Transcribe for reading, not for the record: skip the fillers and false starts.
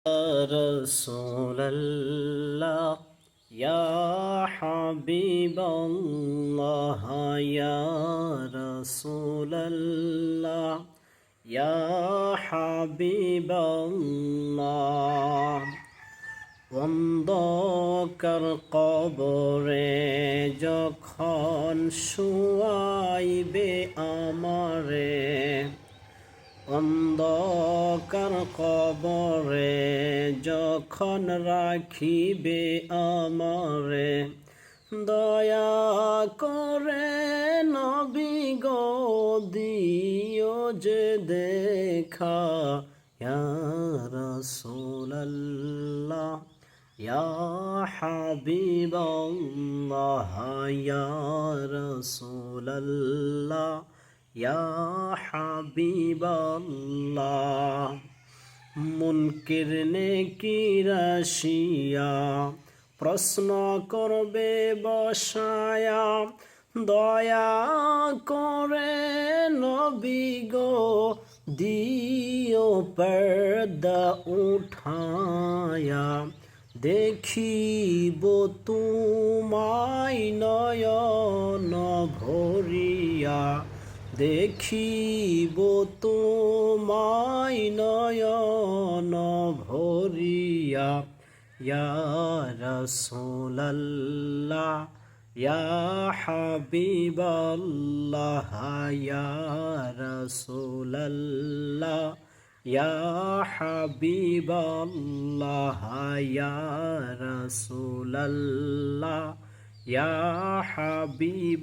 رسول الله يا حبيب الله يا رسول الله يا حبيب الله অন্ধকার কবরে যখন শুয়াইবে আমারে, অন্ধকার কবরে যখন রাখিবে আমারে, দয়া করে নবী গো দিও যে দেখা, ইয়া রাসূলুল্লাহ ইয়া হাবিবাল্লাহ ইয়া রাসূলুল্লাহ ইয়া হাবিবাল্লাহ। মুনকির নেকির আসিয়া প্রশ্ন করবে বসায়া, দয়া করে নবী গো দিও পর্দা উঠায়া, দেখিব তোমায় নয়ন ভরিয়া, দেখিব তোমায় নয়ন ভরিয়া, ইয়া রাসূলুল্লাহ ইয়া হাবিবাল্লাহ ইয়া রাসূলুল্লাহ ইয়া হাবিবাল্লাহ ইয়া রাসূলুল্লাহ ইয়া হাবিবাল্লাহ।